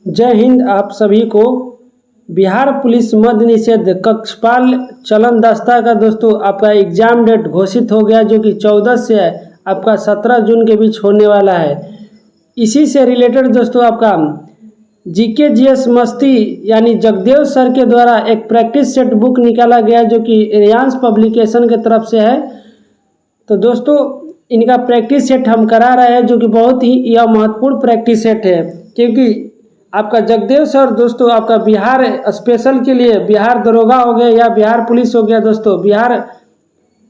जय हिंद। आप सभी को बिहार पुलिस मद्य निषेध कक्षपाल चलन दस्ता का दोस्तों आपका एग्ज़ाम डेट घोषित हो गया, जो कि 14 से आपका 17 जून के बीच होने वाला है। इसी से रिलेटेड दोस्तों आपका जीके जीएस मस्ती यानी जगदेव सर के द्वारा एक प्रैक्टिस सेट बुक निकाला गया, जो कि रियांस पब्लिकेशन की तरफ से है। तो दोस्तों इनका प्रैक्टिस सेट हम करा रहे हैं, जो कि बहुत ही यह महत्वपूर्ण प्रैक्टिस सेट है, क्योंकि आपका जगदेव सर दोस्तों आपका बिहार स्पेशल के लिए बिहार दरोगा हो गया या बिहार पुलिस हो गया, दोस्तों बिहार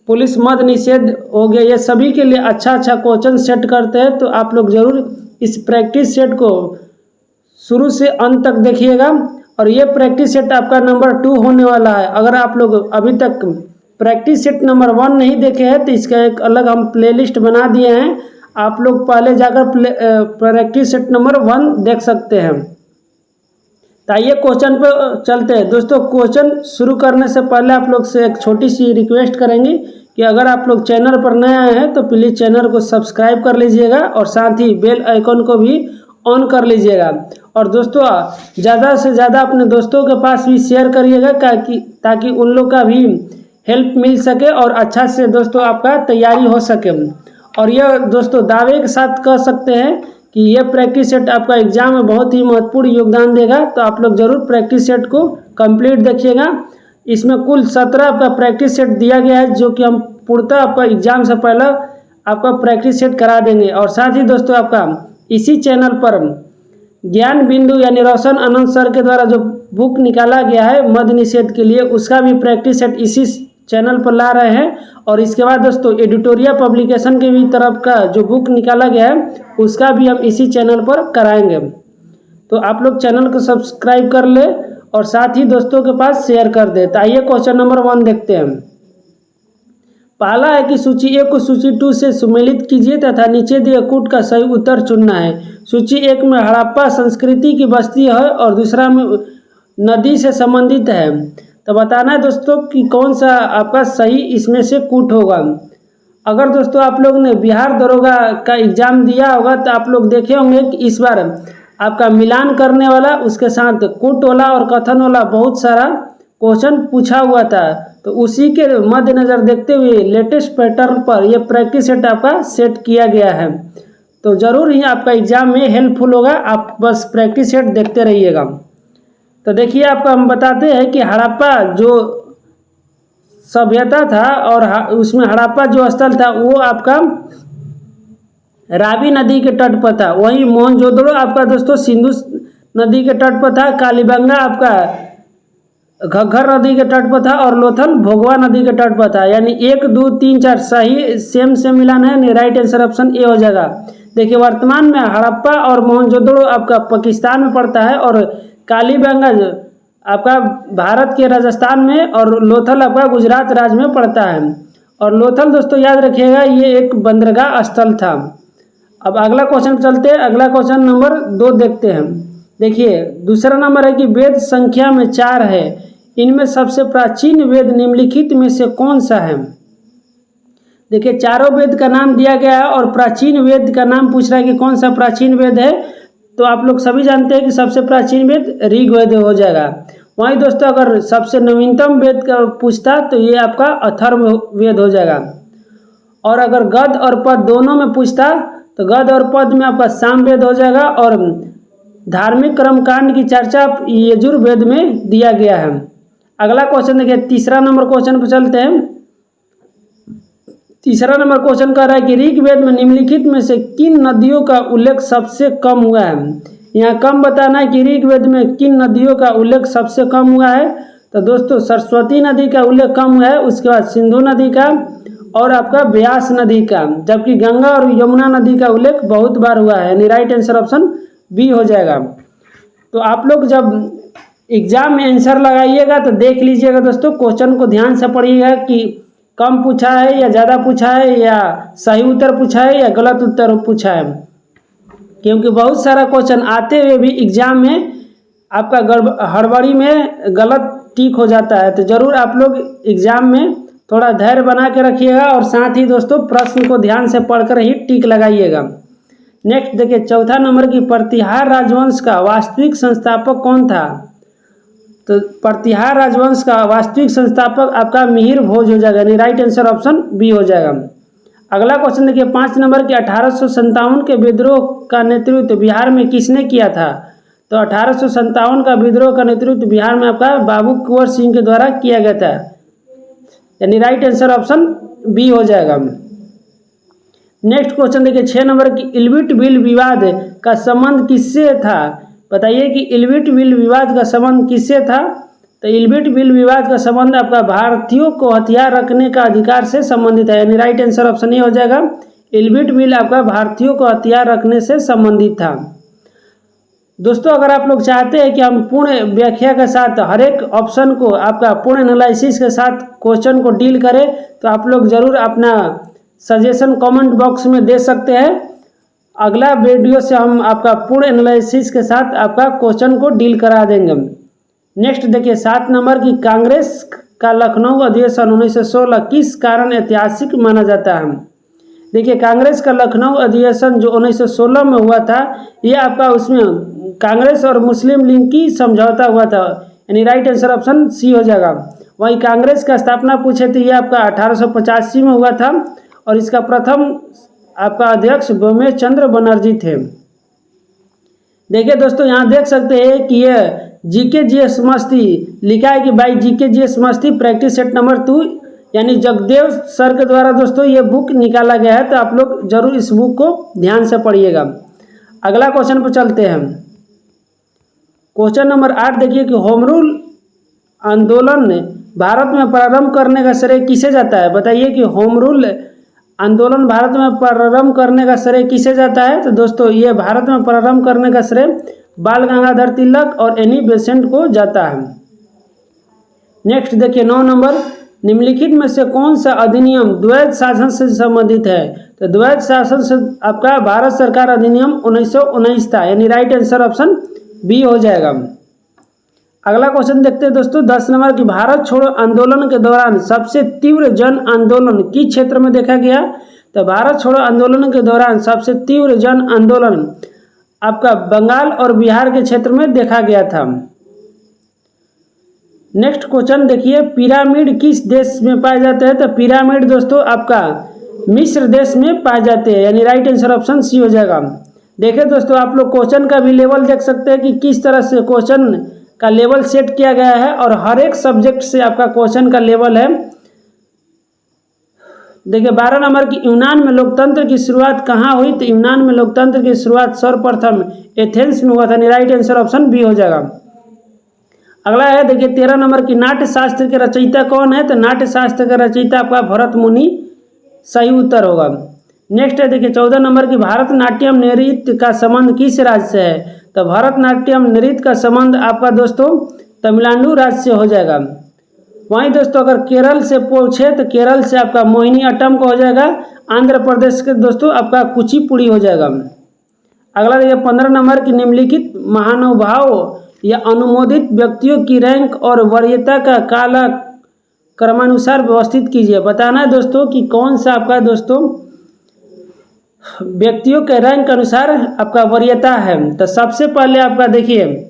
पुलिस मद्य निषेध हो गया, ये सभी के लिए अच्छा क्वेश्चन सेट करते हैं। तो आप लोग ज़रूर इस प्रैक्टिस सेट को शुरू से अंत तक देखिएगा। और ये प्रैक्टिस सेट आपका नंबर 2 होने वाला है। अगर आप लोग अभी तक प्रैक्टिस सेट नंबर 1 नहीं देखे हैं तो इसका एक अलग हम प्लेलिस्ट बना दिए हैं, आप लोग पहले जाकर प्रैक्टिस सेट नंबर 1 देख सकते हैं। तो आइए क्वेश्चन पर चलते हैं। दोस्तों क्वेश्चन शुरू करने से पहले आप लोग से एक छोटी सी रिक्वेस्ट करेंगे कि अगर आप लोग चैनल पर नए आए हैं तो प्लीज़ चैनल को सब्सक्राइब कर लीजिएगा और साथ ही बेल आइकन को भी ऑन कर लीजिएगा। और दोस्तों ज़्यादा से ज़्यादा अपने दोस्तों के पास भी शेयर करिएगा ताकि उन लोग का भी हेल्प मिल सके और अच्छा से दोस्तों आपका तैयारी हो सके। और यह दोस्तों दावे के साथ कह सकते हैं कि यह प्रैक्टिस सेट आपका एग्जाम में बहुत ही महत्वपूर्ण योगदान देगा। तो आप लोग ज़रूर प्रैक्टिस सेट को कंप्लीट देखिएगा। इसमें कुल 17 आपका प्रैक्टिस सेट दिया गया है, जो कि हम पूर्णतः आपका एग्जाम से पहले आपका प्रैक्टिस सेट करा देंगे। और साथ ही दोस्तों आपका इसी चैनल पर ज्ञान बिंदु यानी रोशन आनंद सर के द्वारा जो बुक निकाला गया है मद्य निषेध के लिए, उसका भी प्रैक्टिस सेट इसी चैनल पर ला रहे हैं। और इसके बाद दोस्तों एडिटोरिया पब्लिकेशन के भी तरफ का जो बुक निकाला गया है उसका भी हम इसी चैनल पर कराएंगे। तो आप लोग चैनल को सब्सक्राइब कर ले और साथ ही दोस्तों के पास शेयर कर दे। तो आइए क्वेश्चन नंबर 1 देखते हैं। पहला है कि सूची 1 को सूची 2 से सुमेलित कीजिए तथा नीचे दिए कूट का सही उत्तर चुनना है। सूची 1 में हड़प्पा संस्कृति की बस्ती है और दूसरा में नदी से संबंधित है। तो बताना है दोस्तों कि कौन सा आपका सही इसमें से कूट होगा। अगर दोस्तों आप लोग ने बिहार दरोगा का एग्ज़ाम दिया होगा तो आप लोग देखे होंगे कि इस बार आपका मिलान करने वाला उसके साथ कूट वाला और कथन वाला बहुत सारा क्वेश्चन पूछा हुआ था। तो उसी के मद्देनज़र देखते हुए लेटेस्ट पैटर्न पर यह प्रैक्टिस सेट आपका सेट किया गया है। तो ज़रूर ही आपका एग्ज़ाम में हेल्पफुल होगा, आप बस प्रैक्टिस सेट देखते रहिएगा। तो देखिए आपको हम बताते हैं कि हड़प्पा जो सभ्यता था और उसमें हड़प्पा जो स्थल था वो आपका रावी नदी के तट पर था। वहीं मोहनजोदड़ो आपका दोस्तों सिंधु नदी के तट पर था। कालीबंगा आपका घग्घर नदी के तट पर था और लोथल भोगवा नदी के तट पर था। यानी 1 2 3 4 सही सेम मिलान है। राइट आंसर ऑप्शन ए हो जाएगा। देखिए वर्तमान में हड़प्पा और मोहनजोदड़ो आपका पाकिस्तान में पड़ता है और कालीबंगा आपका भारत के राजस्थान में और लोथल आपका गुजरात राज्य में पड़ता है। और लोथल दोस्तों याद रखिएगा ये एक बंदरगाह स्थल था। अब अगला क्वेश्चन चलते हैं। अगला क्वेश्चन नंबर 2 देखते हैं। देखिए दूसरा नंबर है कि वेद संख्या में 4 है, इनमें सबसे प्राचीन वेद निम्नलिखित में से कौन सा है। देखिए चारों वेद का नाम दिया गया है और प्राचीन वेद का नाम पूछ रहा है कि कौन सा प्राचीन वेद है। तो आप लोग सभी जानते हैं कि सबसे प्राचीन वेद ऋग्वेद हो जाएगा। वहीं दोस्तों अगर सबसे नवीनतम वेद का पूछता तो ये आपका अथर्ववेद हो जाएगा। और अगर गद और पद दोनों में पूछता तो गद और पद में आपका सामवेद हो जाएगा। और धार्मिक कर्मकांड की चर्चा यजुर्वेद में दिया गया है। अगला क्वेश्चन देखिए, तीसरा नंबर क्वेश्चन पर चलते हैं। तीसरा नंबर क्वेश्चन कह रहा है कि ऋग्वेद में निम्नलिखित में से किन नदियों का उल्लेख सबसे कम हुआ है। यहाँ कम बताना है कि ऋग्वेद में किन नदियों का उल्लेख सबसे कम हुआ है। तो दोस्तों सरस्वती नदी का उल्लेख कम हुआ है, उसके बाद सिंधु नदी का और आपका व्यास नदी का, जबकि गंगा और यमुना नदी का उल्लेख बहुत बार हुआ है। यानी राइट आंसर ऑप्शन बी हो जाएगा। तो आप लोग जब एग्जाम में आंसर लगाइएगा तो देख लीजिएगा दोस्तों, क्वेश्चन को ध्यान से पढ़िएगा कि कम पूछा है या ज़्यादा पूछा है या सही उत्तर पूछा है या गलत उत्तर पूछा है, क्योंकि बहुत सारा क्वेश्चन आते हुए भी एग्जाम में आपका हड़बड़ी में गलत टिक हो जाता है। तो ज़रूर आप लोग एग्जाम में थोड़ा धैर्य बना के रखिएगा और साथ ही दोस्तों प्रश्न को ध्यान से पढ़कर ही टिक लगाइएगा। नेक्स्ट देखिए चौथा नंबर की प्रतिहार राजवंश का वास्तविक संस्थापक कौन था? तो प्रतिहार राजवंश का वास्तविक संस्थापक आपका मिहिर भोज हो जाएगा, यानी राइट आंसर ऑप्शन बी हो जाएगा। अगला क्वेश्चन देखिए 5 नंबर के 1857 के विद्रोह का नेतृत्व बिहार में किसने किया था? तो 1857 का विद्रोह का नेतृत्व बिहार में आपका बाबू कुंवर सिंह के द्वारा किया गया था, यानी राइट आंसर ऑप्शन बी हो जाएगा। नेक्स्ट क्वेश्चन देखिए 6 नंबर की इल्विट बिल विवाद का संबंध किससे था? बताइए कि इल्विट बिल विवाद का संबंध किससे था? तो इल्विट बिल विवाद का संबंध आपका भारतीयों को हथियार रखने का अधिकार से संबंधित है, यानी राइट आंसर ऑप्शन ए हो जाएगा। इल्विट बिल आपका भारतीयों को हथियार रखने से संबंधित था। दोस्तों अगर आप लोग चाहते हैं कि हम पूर्ण व्याख्या के साथ हर एक ऑप्शन को आपका पूर्ण एनालिसिस के साथ क्वेश्चन को डील करें तो आप लोग ज़रूर अपना सजेशन कमेंट बॉक्स में दे सकते हैं। अगला वीडियो से हम आपका पूर्ण एनालिसिस के साथ आपका क्वेश्चन को डील करा देंगे। नेक्स्ट देखिए 7 नंबर की कांग्रेस का लखनऊ अधिवेशन 1916 किस कारण ऐतिहासिक माना जाता है? देखिए कांग्रेस का लखनऊ अधिवेशन जो 1916 में हुआ था, ये आपका उसमें कांग्रेस और मुस्लिम लीग की समझौता हुआ था, यानी राइट आंसर ऑप्शन सी हो जाएगा। वहीं कांग्रेस का स्थापना पूछे तो ये आपका 1885 में हुआ था और इसका प्रथम आपका अध्यक्ष बोमेश चंद्र बनर्जी थे। देखिए दोस्तों यहाँ देख सकते हैं कि ये जीके जीएस मस्ती लिखा है कि भाई जीके जीएस मस्ती प्रैक्टिस सेट नंबर 2, यानी जगदेव सर के द्वारा दोस्तों ये बुक निकाला गया है, तो आप लोग जरूर इस बुक को ध्यान से पढ़िएगा। अगला क्वेश्चन पर चलते हैं। क्वेश्चन नंबर 8 देखिए कि होम रूल आंदोलन भारत में प्रारंभ करने का श्रेय किसे जाता है? बताइए कि होम रूल आंदोलन भारत में प्रारंभ करने का श्रेय किसे जाता है? तो दोस्तों ये भारत में प्रारंभ करने का श्रेय बाल गंगाधर तिलक और एनी बेसेंट को जाता है। नेक्स्ट देखिए 9 नंबर, निम्नलिखित में से कौन सा अधिनियम द्वैध शासन से संबंधित है? तो द्वैध शासन से आपका भारत सरकार अधिनियम 1919 था, यानी राइट आंसर ऑप्शन बी हो जाएगा। अगला क्वेश्चन देखते हैं दोस्तों 10 नंबर की भारत छोड़ो आंदोलन के दौरान सबसे तीव्र जन आंदोलन किस क्षेत्र में देखा गया? तो भारत छोड़ो आंदोलन के दौरान सबसे तीव्र जन आंदोलन आपका बंगाल और बिहार के क्षेत्र में देखा गया था। नेक्स्ट क्वेश्चन देखिए पिरामिड किस देश में पाए जाते हैं? तो पिरामिड दोस्तों आपका मिस्र देश में पाए जाते हैं, यानी राइट आंसर ऑप्शन सी हो जाएगा। देखिए दोस्तों आप लोग क्वेश्चन का भी लेवल देख सकते हैं कि किस तरह से क्वेश्चन का लेवल सेट किया गया है और हर एक सब्जेक्ट से आपका क्वेश्चन का लेवल है। देखिए 12 नंबर की यूनान में लोकतंत्र की शुरुआत कहाँ हुई? तो यूनान में लोकतंत्र की शुरुआत सर्वप्रथम एथेंस में हुआ था, राइट आंसर ऑप्शन बी हो जाएगा। अगला है देखिए 13 नंबर की नाट्य शास्त्र के रचयिता कौन है? तो नाट्य शास्त्र का रचयिता आपका भरत मुनि सही उत्तर होगा। नेक्स्ट है देखिए 14 नंबर की भारतनाट्यम नृत्य का संबंध किस राज्य से है? तो भारतनाट्यम नृत्य का संबंध आपका दोस्तों तमिलनाडु राज्य से हो जाएगा। वहीं दोस्तों अगर केरल से पूछे तो केरल से आपका मोहिनी अट्टम को हो जाएगा। आंध्र प्रदेश के दोस्तों आपका कुचिपुड़ी हो जाएगा। अगला देखिए 15 नंबर की निम्नलिखित महानुभाव या अनुमोदित व्यक्तियों की रैंक और वरीयता का काला क्रमानुसार व्यवस्थित कीजिए। बताना है दोस्तों कि कौन सा आपका दोस्तों व्यक्तियों के रैंक के अनुसार आपका वरीयता है। तो सबसे पहले आपका देखिए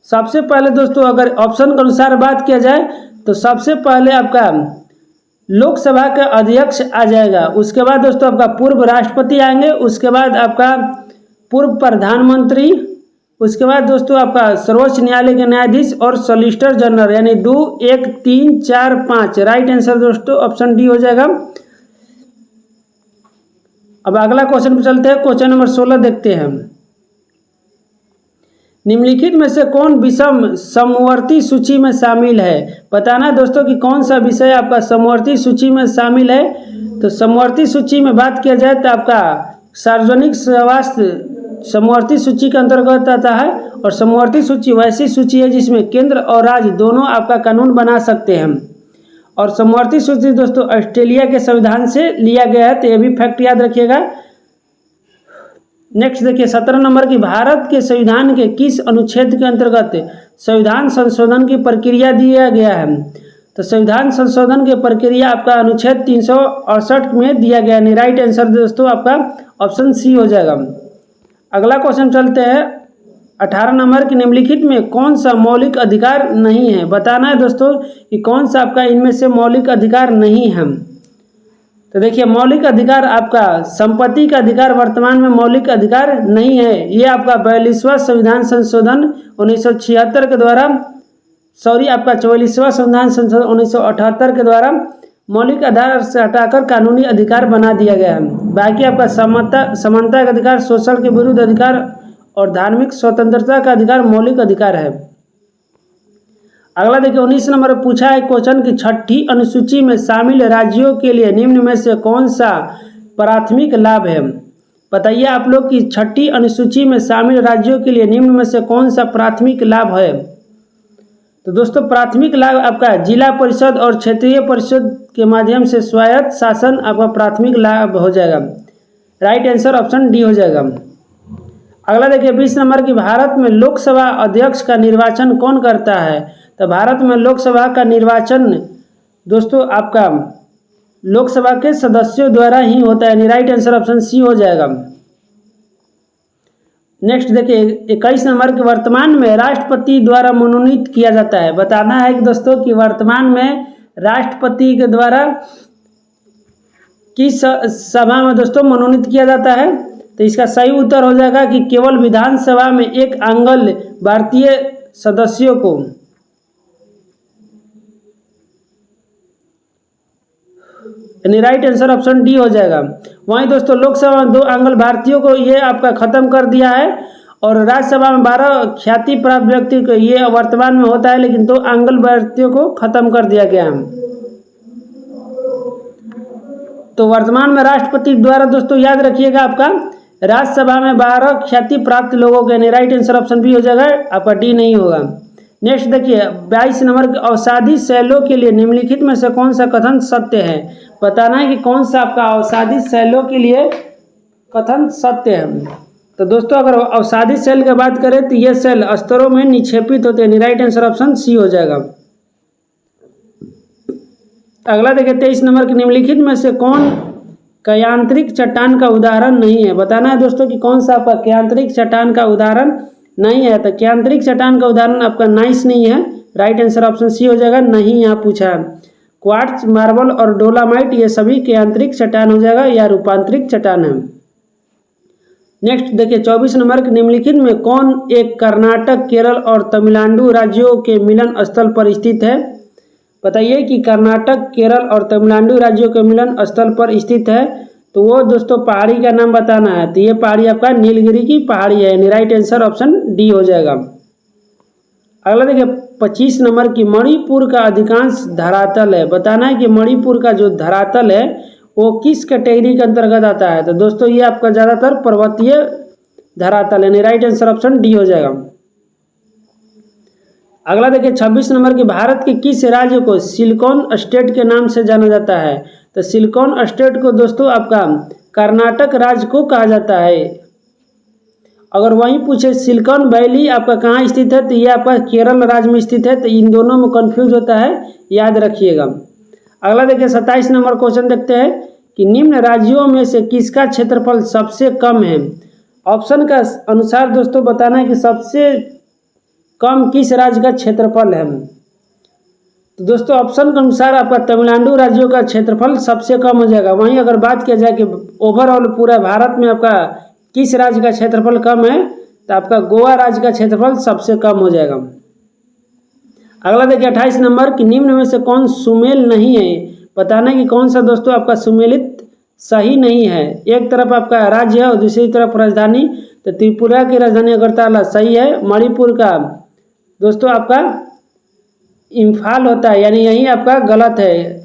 सबसे पहले दोस्तों अगर ऑप्शन के अनुसार बात किया जाए तो सबसे पहले आपका लोकसभा का अध्यक्ष आ जाएगा, उसके बाद दोस्तों आपका पूर्व राष्ट्रपति आएंगे, उसके बाद आपका पूर्व प्रधानमंत्री, उसके बाद दोस्तों आपका सर्वोच्च न्यायालय के न्यायाधीश और सॉलिसिटर जनरल, यानी 2 1 3 4 5 राइट आंसर दोस्तों ऑप्शन डी हो जाएगा। अब अगला क्वेश्चन पर चलते हैं। क्वेश्चन नंबर 16 देखते हैं। निम्नलिखित में से कौन विषम समवर्ती सूची में शामिल है? बताना है दोस्तों कि कौन सा विषय आपका समवर्ती सूची में शामिल है। तो समवर्ती सूची में बात किया जाए तो आपका सार्वजनिक स्वास्थ्य समवर्ती सूची के अंतर्गत आता है और समवर्ती सूची वैसी सूची है जिसमें केंद्र और राज्य दोनों आपका कानून बना सकते हैं। और समवर्ती सूची दोस्तों ऑस्ट्रेलिया के संविधान से लिया गया है, तो ये भी फैक्ट याद रखिएगा। नेक्स्ट देखिए 17 नंबर की भारत के संविधान के किस अनुच्छेद के अंतर्गत संविधान संशोधन की प्रक्रिया दिया गया है? तो संविधान संशोधन की प्रक्रिया आपका अनुच्छेद 368 में दिया गया, यानी राइट आंसर दोस्तों आपका ऑप्शन सी हो जाएगा। अगला क्वेश्चन चलते हैं 18 नंबर की निम्नलिखित में कौन सा मौलिक अधिकार नहीं है। बताना है दोस्तों कि कौन सा आपका इनमें से मौलिक अधिकार नहीं है। तो देखिए मौलिक अधिकार आपका संपत्ति का अधिकार वर्तमान में मौलिक अधिकार नहीं है। ये आपका 42वां संविधान संशोधन 1976 के द्वारा आपका 44वां संविधान संशोधन 1978 के द्वारा मौलिक आधार से हटाकर कानूनी अधिकार बना दिया गया है। बाकी आपका समानता का अधिकार, शोषण के विरुद्ध अधिकार और धार्मिक स्वतंत्रता का अधिकार मौलिक अधिकार है। अगला देखिए 19 नंबर पर पूछा है क्वेश्चन की छठी अनुसूची में शामिल राज्यों के लिए निम्न में से कौन सा प्राथमिक लाभ है। बताइए आप लोग की छठी अनुसूची में शामिल राज्यों के लिए निम्न में से कौन सा प्राथमिक लाभ है। तो दोस्तों प्राथमिक लाभ आपका जिला परिषद और क्षेत्रीय परिषद के माध्यम से स्वायत्त शासन आपका प्राथमिक लाभ हो जाएगा। राइट आंसर ऑप्शन डी हो जाएगा। अगला देखिए 20 नंबर की भारत में लोकसभा अध्यक्ष का निर्वाचन कौन करता है। तो भारत में लोकसभा का निर्वाचन दोस्तों आपका लोकसभा के सदस्यों द्वारा ही होता है, यानी राइट आंसर ऑप्शन सी हो जाएगा। नेक्स्ट देखिए 21 नंबर के वर्तमान में राष्ट्रपति द्वारा मनोनीत किया जाता है। बताना है कि दोस्तों कि वर्तमान में राष्ट्रपति के द्वारा किस सभा में दोस्तों मनोनीत किया जाता है। तो इसका सही उत्तर हो जाएगा कि केवल विधानसभा में एक आंगल भारतीय सदस्यों को, यानी राइट आंसर ऑप्शन डी हो जाएगा। वहीं दोस्तों लोकसभा में 2 आंगल भारतीयों को ये आपका खत्म कर दिया है और राज्यसभा में 12 ख्याति प्राप्त व्यक्ति को ये वर्तमान में होता है, लेकिन 2 आंगल भारतीयों को खत्म कर दिया गया है। तो वर्तमान में राष्ट्रपति द्वारा दोस्तों याद रखिएगा आपका राज्यसभा में 12 ख्याति प्राप्त लोगों के, राइट आंसर ऑप्शन बी हो जाएगा, आपका डी नहीं होगा। नेक्स्ट देखिए 22 नंबर के अवसादी शैलों के लिए निम्नलिखित में से कौन सा कथन सत्य है। बताना है कि कौन सा आपका अवसादी शैलों के लिए कथन सत्य है। तो दोस्तों अगर अवसादी शैल की बात करें तो ये शैल स्तरों में निक्षेपित होते हैं, राइट आंसर ऑप्शन सी हो जाएगा। अगला देखिए 23 नंबर के निम्नलिखित में से कौन कयांत्रिक चट्टान का उदाहरण नहीं है। बताना है दोस्तों कि कौन सा आपका कयांत्रिक चट्टान का उदाहरण नहीं है। तो कयांत्रिक चट्टान का उदाहरण आपका नाइस नहीं है, राइट आंसर ऑप्शन सी हो जाएगा। नहीं यहाँ पूछा है। क्वार्ट्ज, मार्बल और डोलामाइट ये सभी कयांत्रिक चट्टान हो जाएगा या रूपांतरिक चट्टान है। नेक्स्ट देखिए 24 नंबर के निम्नलिखित में कौन एक कर्नाटक, केरल और तमिलनाडु राज्यों के मिलन स्थल पर स्थित है। बताइए कि कर्नाटक, केरल और तमिलनाडु राज्यों के मिलन स्थल पर स्थित है। तो वो दोस्तों पहाड़ी का नाम बताना है। तो ये पहाड़ी आपका नीलगिरी की पहाड़ी है, यानी राइट आंसर ऑप्शन डी हो जाएगा। अगला देखिए 25 नंबर की मणिपुर का अधिकांश धरातल है। बताना है कि मणिपुर का जो धरातल है वो किस कैटेगरी के अंतर्गत आता है। तो दोस्तों ये आपका ज़्यादातर पर्वतीय धरातल है, राइट आंसर ऑप्शन डी हो जाएगा। अगला देखिए 26 नंबर की भारत के किस राज्य को सिलिकॉन स्टेट के नाम से जाना जाता है। तो सिलिकॉन स्टेट को दोस्तों आपका कर्नाटक राज्य को कहा जाता है। अगर वहीं पूछे सिलिकॉन वैली आपका कहाँ स्थित है तो ये आपका केरल राज्य में स्थित है। तो इन दोनों में कंफ्यूज होता है, याद रखिएगा। अगला देखिए 27 नंबर क्वेश्चन देखते हैं कि निम्न राज्यों में से किसका क्षेत्रफल सबसे कम है। ऑप्शन का अनुसार दोस्तों बताना है कि सबसे कम किस राज्य का क्षेत्रफल है। तो दोस्तों ऑप्शन के अनुसार आपका तमिलनाडु राज्यों का क्षेत्रफल सबसे कम हो जाएगा। वहीं अगर बात किया जाए कि ओवरऑल पूरा भारत में आपका किस राज्य का क्षेत्रफल कम है तो आपका गोवा राज्य का क्षेत्रफल सबसे कम हो जाएगा। अगला देखिए 28 नंबर कि निम्न में से कौन सुमेल नहीं है। बताना है कि कौन सा दोस्तों आपका सुमेलित सही नहीं है। एक तरफ आपका राज्य है और दूसरी तरफ राजधानी। तो त्रिपुरा की राजधानी अगरतला सही है। मणिपुर का दोस्तों आपका इम्फाल होता है, यानी यही आपका गलत है।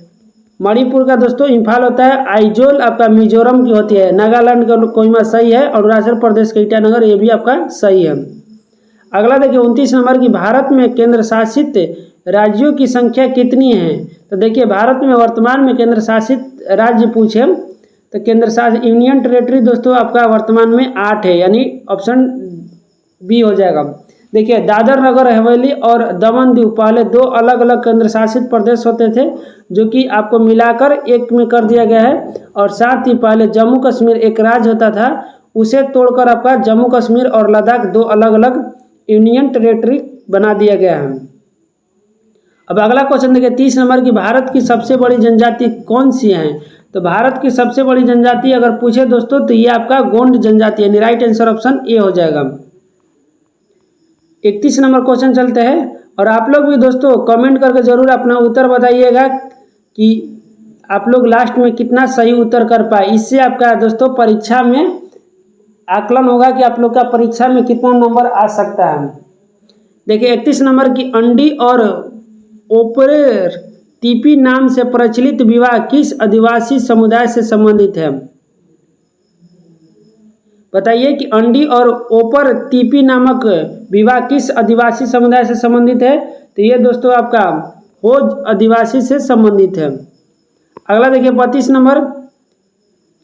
मणिपुर का दोस्तों इम्फाल होता है। आइजोल आपका मिजोरम की होती है। नागालैंड का कोहिमा सही है। और अरुणाचल प्रदेश का ईटानगर ये भी आपका सही है। अगला देखिए 29 नंबर की भारत में केंद्र शासित राज्यों की संख्या कितनी है। तो देखिए भारत में वर्तमान में केंद्र शासित राज्य पूछे तो केंद्र शासित यूनियन टेरेटरी दोस्तों आपका वर्तमान में 8 है, यानी ऑप्शन बी हो जाएगा। देखिए, दादर नगर हवेली और दमन दीव पहले दो अलग अलग केंद्र शासित प्रदेश होते थे, जो कि आपको मिलाकर एक में कर दिया गया है। और साथ ही पहले जम्मू कश्मीर एक राज्य होता था, उसे तोड़कर आपका जम्मू कश्मीर और लद्दाख दो अलग अलग यूनियन टेरेटरी बना दिया गया है। अब अगला क्वेश्चन देखिए 30 नंबर की, भारत की सबसे बड़ी जनजाति कौन सी है? तो भारत की सबसे बड़ी जनजाति अगर पूछे दोस्तों तो ये आपका गोंड जनजाति है। राइट आंसर ऑप्शन ए हो जाएगा। 31 नंबर क्वेश्चन चलते हैं, और आप लोग भी दोस्तों कमेंट करके जरूर अपना उत्तर बताइएगा कि आप लोग लास्ट में कितना सही उत्तर कर पाए। इससे आपका दोस्तों परीक्षा में आकलन होगा कि आप लोग का परीक्षा में कितना नंबर आ सकता है। देखिए 31 नंबर की, अंडी और ओपरेर तीपी नाम से प्रचलित विवाह किस आदिवासी समुदाय से संबंधित है? बताइए कि अंडी और ओपर तीपी नामक विवाह किस आदिवासी समुदाय से संबंधित है? तो ये दोस्तों आपका होज आदिवासी से संबंधित है। अगला देखिए 32 नंबर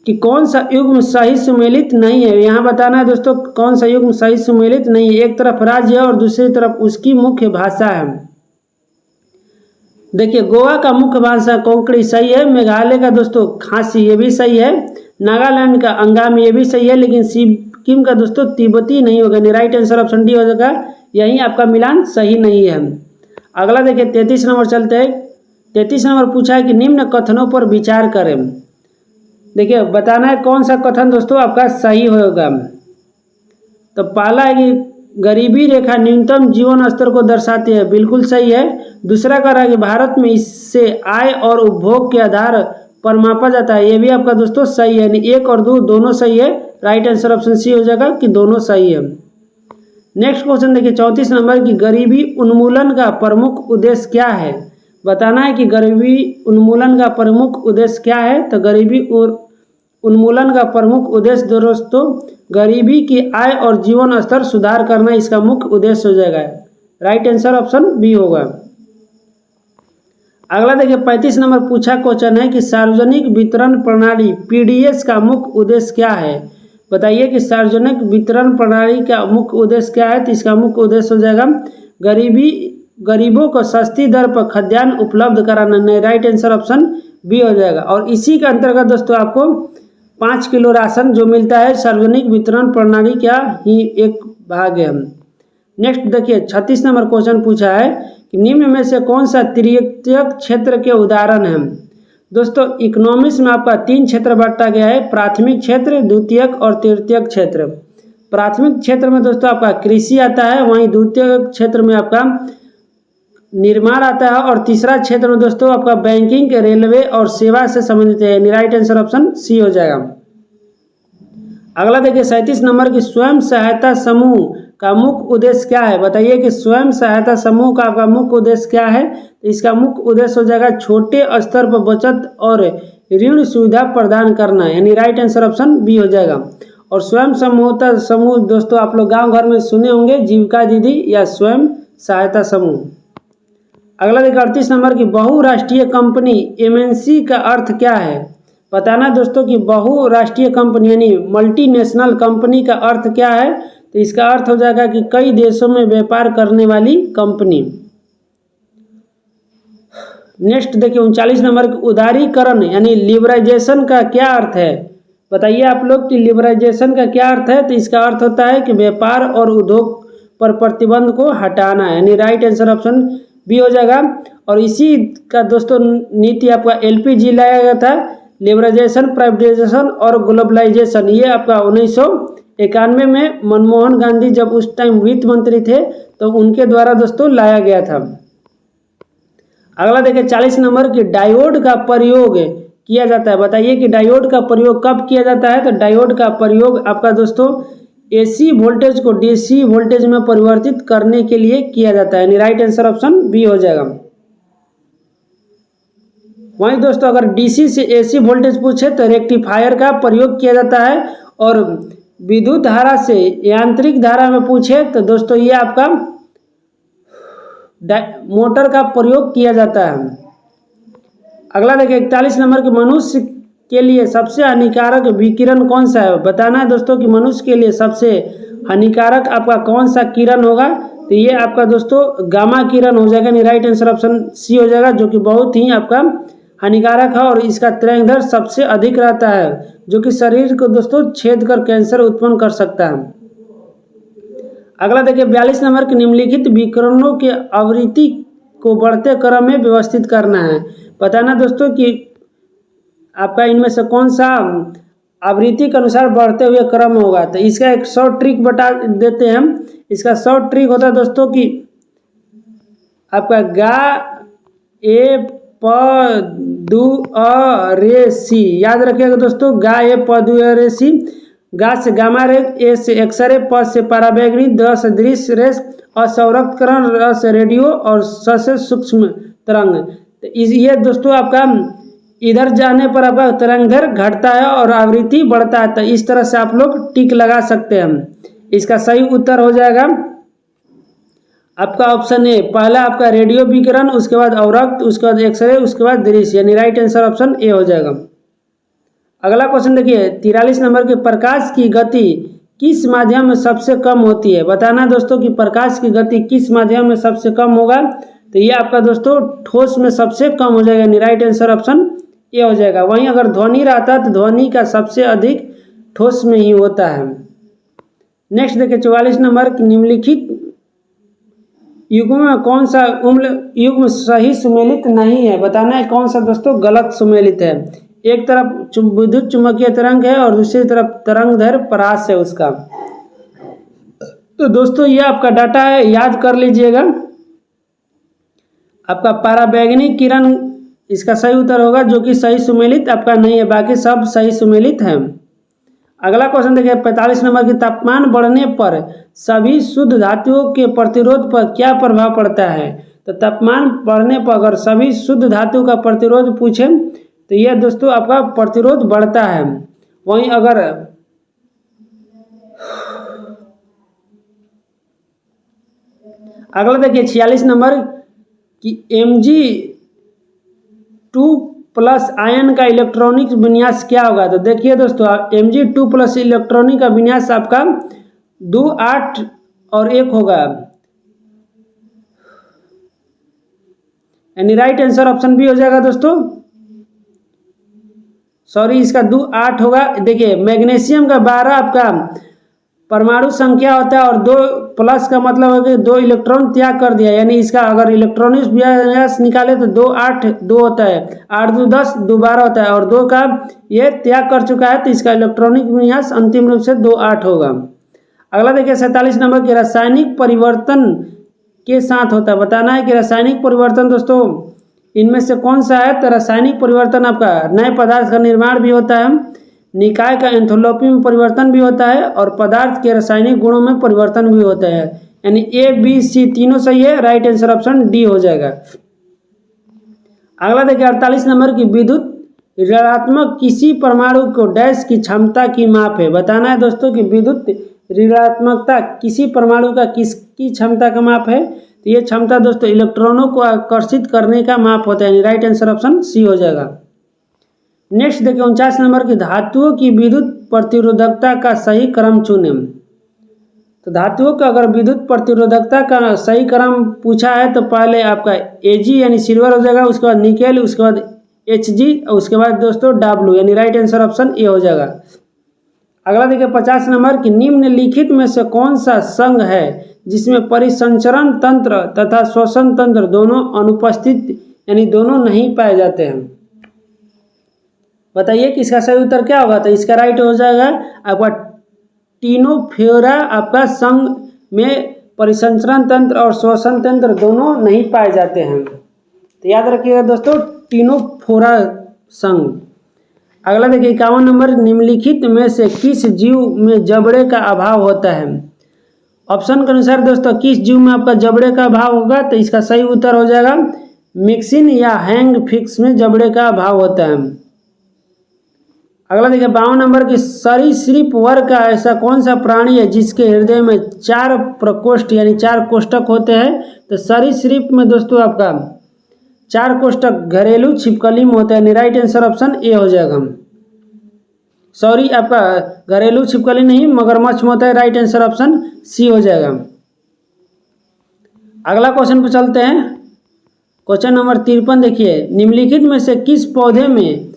कि कौन सा युग्म सही सुमेलित नहीं है? यहाँ बताना है दोस्तों कौन सा युग्म सही सुमेलित नहीं है। एक तरफ राज्य है और दूसरी तरफ उसकी मुख्य भाषा है। देखिए, गोवा का मुख्य भाषा कोंकणी सही है, मेघालय का दोस्तों खासी ये भी सही है, नागालैंड का अंगामी ये भी सही है, लेकिन सिक्किम का दोस्तों तिब्बती नहीं होगा। राइट आंसर ऑप्शन डी हो जाएगा, यही आपका मिलान सही नहीं है। अगला देखिए 33 नंबर चलते हैं। 33 नंबर पूछा है कि निम्न कथनों पर विचार करें। देखिए बताना है कौन सा कथन दोस्तों आपका सही होगा। तो पहला है कि गरीबी रेखा न्यूनतम जीवन स्तर को दर्शाती है, बिल्कुल सही है। दूसरा कह रहा है कि भारत में इससे आय और उपभोग के आधार पर मापा जाता है, ये भी आपका दोस्तों सही है, यानी 1 और 2 दोनों सही है। राइट आंसर ऑप्शन सी हो जाएगा कि दोनों सही है। नेक्स्ट क्वेश्चन देखिए 34 नंबर की, गरीबी उन्मूलन का प्रमुख उद्देश्य क्या है? बताना है कि गरीबी उन्मूलन का प्रमुख उद्देश्य क्या है। तो गरीबी उन्मूलन का प्रमुख उद्देश्य दोस्तों गरीबी की आय और जीवन स्तर सुधार करना इसका मुख्य उद्देश्य हो जाएगा। राइट आंसर ऑप्शन बी होगा। अगला देखिए 35 नंबर पूछा क्वेश्चन है कि सार्वजनिक वितरण प्रणाली पीडीएस का मुख्य उद्देश्य क्या है? बताइए कि सार्वजनिक वितरण प्रणाली का मुख्य उद्देश्य क्या है। तो इसका मुख्य उद्देश्य हो जाएगा गरीबों को सस्ती दर पर खाद्यान्न उपलब्ध कराना। राइट आंसर ऑप्शन बी हो जाएगा। और इसी के अंतर्गत दोस्तों आपको 5 किलो राशन जो मिलता है सार्वजनिक वितरण प्रणाली का ही एक भाग है। नेक्स्ट देखिए 36 नंबर क्वेश्चन पूछा है कि निम्न में से कौन सा तृतीयक क्षेत्र के उदाहरण है? दोस्तों इकोनॉमिक्स में आपका 3 क्षेत्र बांटा गया है, प्राथमिक क्षेत्र, द्वितीयक और तृतीयक क्षेत्र। प्राथमिक क्षेत्र में दोस्तों आपका कृषि आता है, वहीं द्वितीयक क्षेत्र में आपका निर्माण आता है, और तीसरा क्षेत्र में दोस्तों आपका बैंकिंग, रेलवे और सेवा से संबंधित है। राइट आंसर ऑप्शन सी हो जाएगा। अगला देखिए 37 नंबर की, स्वयं सहायता समूह का मुख्य उद्देश्य क्या है? बताइए कि स्वयं सहायता समूह का आपका मुख्य उद्देश्य क्या है। तो इसका मुख्य उद्देश्य हो जाएगा छोटे स्तर पर बचत और ऋण सुविधा प्रदान करना, यानी राइट आंसर ऑप्शन बी हो जाएगा। और स्वयं सहायता समूह दोस्तों आप लोग गाँव घर में सुने होंगे, जीविका दीदी या स्वयं सहायता समूह। अगला देखिए 38 नंबर की, बहुराष्ट्रीय कंपनी एमएनसी का अर्थ क्या है? बताना दोस्तों कि बहुराष्ट्रीय कंपनी यानी मल्टीनेशनल कंपनी का अर्थ क्या है। तो इसका अर्थ हो जाएगा कि कई देशों में व्यापार करने वाली कंपनी। नेक्स्ट देखिए 39 नंबर की, उदारीकरण यानी लिबराइजेशन का क्या अर्थ है? बताइए आप लोग कि लिबराइजेशन का क्या अर्थ है। तो इसका अर्थ होता है कि व्यापार और उद्योग पर प्रतिबंध को हटाना, यानी राइट आंसर ऑप्शन बी हो जाएगा। और इसी का दोस्तों नीति आपका एलपीजी लाया गया था, लिबराइजेशन, प्राइवेटाइजेशन और ग्लोबलाइजेशन। ये आपका 1991 में मनमोहन गांधी जब उस टाइम वित्त मंत्री थे तो उनके द्वारा दोस्तों लाया गया था। अगला देखिए 40 नंबर की, डायोड का प्रयोग किया जाता है। बताइए कि डायोड का प्रयोग कब किया जाता है। तो डायोड का प्रयोग आपका दोस्तों एसी वोल्टेज को डीसी वोल्टेज में परिवर्तित करने के लिए किया जाता है, यानी राइट आंसर ऑप्शन बी हो जाएगा। वहीं दोस्तों अगर डीसी से एसी वोल्टेज पूछे तो रेक्टिफायर का प्रयोग किया जाता है, और विद्युत धारा से यांत्रिक धारा में पूछे तो दोस्तों ये आपका मोटर का प्रयोग किया जाता है। अगला देखिए 41 नंबर की, मनुष्य के लिए सबसे हानिकारक विकिरण कौन सा है? बताना है दोस्तों कि मनुष्य के लिए सबसे हानिकारक आपका कौन सा किरण होगा। तो ये आपका दोस्तों गामा किरण हो जाएगा, यानी राइट आंसर ऑप्शन सी हो जाएगा, जो कि बहुत ही आपका हानिकारक है और इसका तरंग दैर्ध्य सबसे अधिक रहता है, जो कि शरीर को दोस्तों छेद कर कैंसर उत्पन्न कर सकता है। अगला देखिए 42 नंबर के निम्नलिखित विकिरणों के आवृत्ति को बढ़ते क्रम में व्यवस्थित करना है। बताना दोस्तों कि आपका इनमें से कौन सा आवृत्ति के अनुसार बढ़ते हुए क्रम होगा। तो इसका एक शॉर्ट ट्रिक बता देते हैं हम। इसका शॉर्ट ट्रिक होता है दोस्तों कि आपका गा ए प दु अ रे सी, याद रखिएगा दोस्तों, गा ए प दु अ रे सी। गा से गामा रे, ए से एक्सरे, प से पराबैंगनी, द से दृश्य रेस, अ से अवरक्तकरण, र से रेडियो और स से सूक्ष्म तरंग। तो ये दोस्तों आपका इधर जाने पर आपका तरंग दैर्ध्य घटता है और आवृत्ति बढ़ता है। तो इस तरह से आप लोग टिक लगा सकते हैं। इसका सही उत्तर हो जाएगा आपका ऑप्शन ए, पहला आपका रेडियो विकिरण, उसके बाद अवरक्त, उसके बाद एक्सरे, उसके बाद दृश्य, यानी राइट आंसर ऑप्शन ए हो जाएगा। अगला क्वेश्चन देखिए 43 नंबर के प्रकाश की गति किस माध्यम में सबसे कम होती है। बताना दोस्तों कि प्रकाश की गति किस माध्यम में सबसे कम होगा। तो ये आपका दोस्तों ठोस में सबसे कम हो जाएगा, यानी राइट आंसर ऑप्शन ए हो जाएगा। वहीं अगर ध्वनि रहता तो ध्वनि का सबसे अधिक ठोस में ही होता है। नेक्स्ट देखिए 44 नंबर की निम्नलिखित युग्म में कौन सा युग्म सही सुमेलित नहीं है। बताना है कौन सा दोस्तों गलत सुमेलित है। एक तरफ विद्युत चुंबकीय तरंग है और दूसरी तरफ तरंग दैर्ध्य परास है उसका। तो दोस्तों ये आपका डाटा है, याद कर लीजिएगा। आपका पराबैंगनी किरण इसका सही उत्तर होगा, जो कि सही सुमेलित आपका नहीं है, बाकी सब सही सुमेलित है। अगला क्वेश्चन देखिए 45 नंबर की तापमान बढ़ने पर सभी शुद्ध धातुओं के प्रतिरोध पर क्या प्रभाव पड़ता है। तो तापमान बढ़ने पर अगर सभी शुद्ध धातु का प्रतिरोध पूछे तो यह दोस्तों आपका प्रतिरोध बढ़ता है। वहीं अगर अगला देखिए 46 नंबर कि Mg2+ आयन का इलेक्ट्रॉनिक विन्यास क्या होगा। तो देखिए दोस्तों Mg2+ इलेक्ट्रॉनिक का विन्यास आपका 2 8 और 1 होगा, यानी राइट आंसर ऑप्शन बी हो जाएगा दोस्तों। सॉरी, इसका 2 8 होगा। देखिए मैग्नीशियम का 12 आपका परमाणु संख्या होता है और 2+ का मतलब है कि 2 इलेक्ट्रॉन त्याग कर दिया, यानी इसका अगर इलेक्ट्रॉनिक विन्यास निकाले तो 2 8 2 होता है, 8 2 10 2 12 होता है और 2 का ये त्याग कर चुका है, तो इसका इलेक्ट्रॉनिक विन्यास अंतिम रूप से 2 8 होगा। अगला देखिए 47 नंबर के रासायनिक परिवर्तन के साथ होता है। बताना है कि रासायनिक परिवर्तन दोस्तों इनमें से कौन सा है। तो रासायनिक परिवर्तन आपका नए पदार्थ का निर्माण भी होता है, निकाय का एंथैल्पी में परिवर्तन भी होता है और पदार्थ के रासायनिक गुणों में परिवर्तन भी होता है, यानी ए बी सी तीनों सही है, राइट आंसर ऑप्शन डी हो जाएगा। अगला देखिए 48 नंबर की विद्युत ऋणात्मक किसी परमाणु को डैश की क्षमता की माप है। बताना है दोस्तों कि विद्युत ऋणात्मकता किसी परमाणु का किसकी क्षमता का माप है। तो ये क्षमता दोस्तों इलेक्ट्रॉनों को आकर्षित करने का माप होता है, राइट आंसर ऑप्शन सी हो जाएगा। नेक्स्ट देखिए 49 नंबर की धातुओं की विद्युत प्रतिरोधकता का सही क्रम चुने। तो धातुओं का अगर विद्युत प्रतिरोधकता का सही क्रम पूछा है तो पहले आपका Ag यानी सिल्वर हो जाएगा, उसके बाद निकेल, उसके बाद Hg और उसके बाद दोस्तों W, यानी राइट आंसर ऑप्शन ए हो जाएगा। अगला देखिए 50 नंबर की निम्नलिखित में से कौन सा संघ है जिसमें परिसंचरण तंत्र तथा श्वसन तंत्र दोनों अनुपस्थित, यानी दोनों नहीं पाए जाते हैं। बताइए कि इसका सही उत्तर क्या होगा। तो इसका राइट हो जाएगा आपका टीनोफेरा। आपका संघ में परिसंचरण तंत्र और श्वसन तंत्र दोनों नहीं पाए जाते हैं, तो याद रखिएगा दोस्तों टीनोफोरा संघ। अगला देखिए 51 नंबर निम्नलिखित में से किस जीव में जबड़े का अभाव होता है। ऑप्शन के अनुसार दोस्तों किस जीव में आपका जबड़े का अभाव होगा। तो इसका सही उत्तर हो जाएगा मिक्सिन या हैंग फिक्स में जबड़े का अभाव होता है। अगला देखिए 52 नंबर की सरीसृप वर्ग का ऐसा कौन सा प्राणी है जिसके हृदय में 4 प्रकोष्ठ यानी 4 कोष्ठक होते हैं। तो सरीसृप में दोस्तों आपका 4 कोष्ठक घरेलू छिपकली में होता है, राइट आंसर ऑप्शन ए हो जाएगा। सॉरी, आपका घरेलू छिपकली नहीं मगरमच्छ में होता है, राइट आंसर ऑप्शन सी हो जाएगा। अगला क्वेश्चन पे चलते हैं। क्वेश्चन नंबर 53 देखिए, निम्नलिखित में से किस पौधे में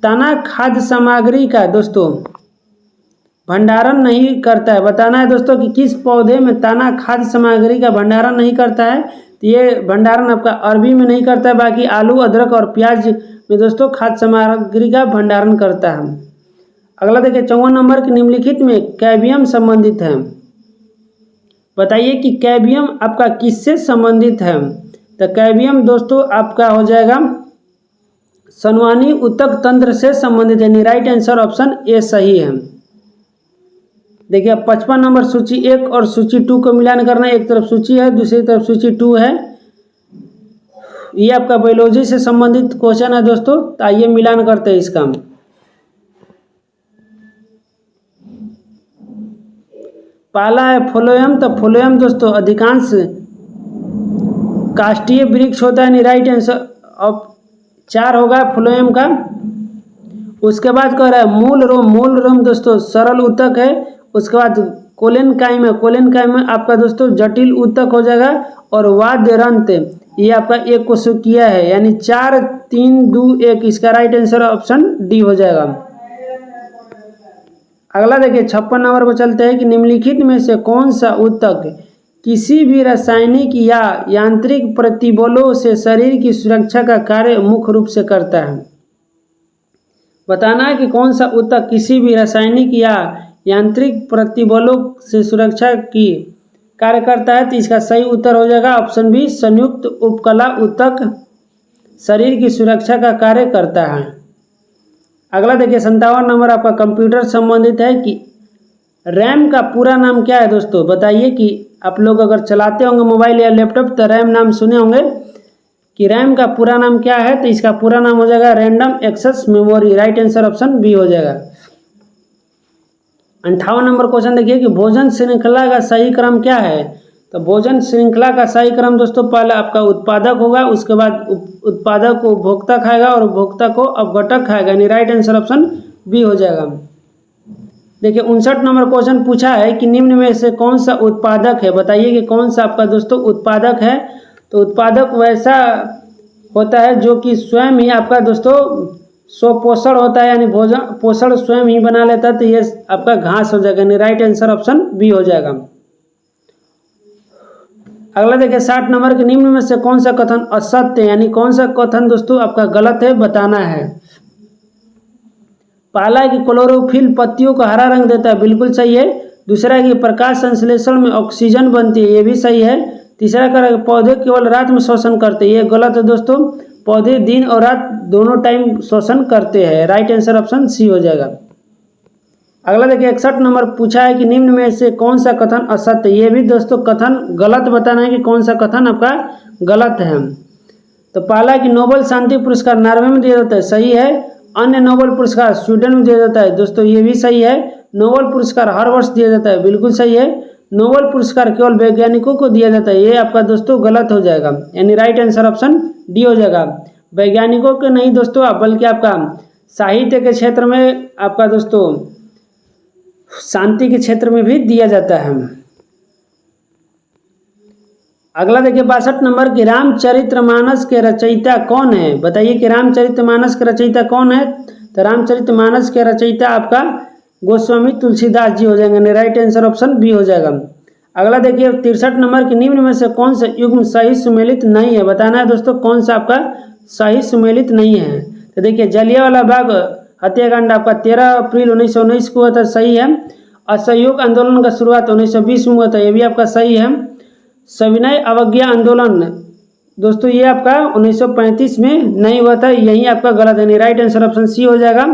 तना खाद्य सामग्री का दोस्तों भंडारण नहीं करता है? बताना है दोस्तों कि किस पौधे में तना खाद्य सामग्री का भंडारण नहीं करता है। तो ये भंडारण आपका अरबी में नहीं करता है, बाकी आलू, अदरक और प्याज में दोस्तों खाद्य सामग्री का भंडारण करता है। अगला देखिए 54 नंबर के, निम्नलिखित में कैबियम संबंधित है। बताइए कि कैबियम आपका किससे संबंधित है? तो कैबियम दोस्तों आपका हो जाएगा संवहनी ऊतक तंत्र से संबंधित है। राइट आंसर ऑप्शन ए सही है। देखिए 55 नंबर सूची 1 और सूची 2 को मिलान करना है। एक तरफ सूची है, दूसरी तरफ सूची 2 है। ये आपका बायोलॉजी से संबंधित क्वेश्चन है दोस्तों, तो आइए मिलान करते हैं इसका। पहला है फ्लोएम। तो फ्लोएम दोस्तों अधिकांश काष्ठीय वृक्ष होता है। राइट आंसर ऑफ 4 होगा फ्लोएम का। उसके बाद कह रहा है मूल रोम। मूल रोम दोस्तों सरल ऊतक है। उसके बाद कोलेनकाइम है। कोलेनकाइम में आपका दोस्तों जटिल ऊतक हो जाएगा। और वाद्यरंत ये आपका एक कोशिकीय है, यानी 4 3 2 1। इसका राइट आंसर ऑप्शन डी हो जाएगा। अगला देखिए 56 नंबर पर चलते हैं कि निम्नलिखित में से कौन सा ऊतक किसी भी रासायनिक या यांत्रिक प्रतिबलों से शरीर की सुरक्षा का कार्य मुख्य रूप से करता है। बताना है कि कौन सा ऊतक किसी भी रासायनिक या यांत्रिक प्रतिबलों से सुरक्षा की कार्य करता है। तो इसका सही उत्तर हो जाएगा ऑप्शन बी, संयुक्त उपकला ऊतक शरीर की सुरक्षा का कार्य करता है। अगला देखिए 57 नंबर आपका कंप्यूटर संबंधित है कि रैम का पूरा नाम क्या है दोस्तों? बताइए कि आप लोग अगर चलाते होंगे मोबाइल या लैपटॉप तो रैम नाम सुने होंगे कि रैम का पूरा नाम क्या है। तो इसका पूरा नाम हो जाएगा random access memory. Right answer option B हो जाएगा। 58 नंबर क्वेश्चन देखिए कि भोजन श्रृंखला का सही क्रम क्या है? तो भोजन श्रृंखला का सही क्रम दोस्तों पहले आपका उत्पादक होगा, उसके बाद उत्पादक को उपभोक्ता खाएगा और उपभोक्ता को अपघटक खाएगा। यानी राइट आंसर ऑप्शन बी हो जाएगा। देखिए 59 नंबर क्वेश्चन पूछा है कि निम्न में से कौन सा उत्पादक है? बताइए कि कौन सा आपका दोस्तों उत्पादक है। तो उत्पादक वैसा होता है जो कि स्वयं ही आपका दोस्तों स्वपोषण होता है, यानी भोजन पोषण स्वयं ही बना लेता है। तो ये आपका घास हो जाएगा। यानी राइट आंसर ऑप्शन बी हो जाएगा। अगला देखिए 60 नंबर के, निम्न में से कौन सा कथन असत्य है? यानी कौन सा कथन दोस्तों आपका गलत है, बताना है। पहला है कि क्लोरोफिल पत्तियों को हरा रंग देता है, बिल्कुल सही है। दूसरा है कि प्रकाश संश्लेषण में ऑक्सीजन बनती है, ये भी सही है। तीसरा कह रहा है पौधे केवल रात में श्वसन करते हैं, ये गलत है दोस्तों। पौधे दिन और रात दोनों टाइम श्वसन करते हैं। राइट आंसर ऑप्शन सी हो जाएगा। अगला देखिए 61 नंबर पूछा है कि निम्न में से कौन सा कथन असत्य? ये भी दोस्तों कथन गलत बताना है कि कौन सा कथन आपका गलत है। तो पहला है कि नोबेल शांति पुरस्कार नॉर्वे में दिया जाता है, सही है। अन्य नोबेल पुरस्कार स्वीडन में दिया जाता है, दोस्तों ये भी सही है। नोबेल पुरस्कार हर वर्ष दिया जाता है, बिल्कुल सही है। नोबेल पुरस्कार केवल वैज्ञानिकों को दिया जाता है, ये आपका दोस्तों गलत हो जाएगा। यानी राइट आंसर ऑप्शन डी हो जाएगा। वैज्ञानिकों के नहीं दोस्तों, बल्कि आपका साहित्य के क्षेत्र में आपका दोस्तों शांति के क्षेत्र में भी दिया जाता है। अगला देखिए 62 नंबर की, रामचरितमानस के रचयिता कौन है? बताइए कि रामचरितमानस के रचयिता कौन है? तो रामचरितमानस के रचयिता आपका गोस्वामी तुलसीदास जी हो जाएंगे। राइट आंसर ऑप्शन बी हो जाएगा। अगला देखिए 63 नंबर के, निम्न में से कौन सा युग्म सही सुमेलित नहीं है? बताना है दोस्तों कौन सा आपका सही सुमेलित नहीं है। तो देखिए जलियांवाला बाग हत्याकांड आपका 13 अप्रैल 1919 को हुआ था, सही है। असहयोग आंदोलन का शुरुआत 1920 में हुआ था, ये भी आपका सही है। सविनय अवज्ञा आंदोलन दोस्तों ये आपका 1935 में नहीं हुआ था, यही आपका गलत है। राइट आंसर ऑप्शन सी हो जाएगा।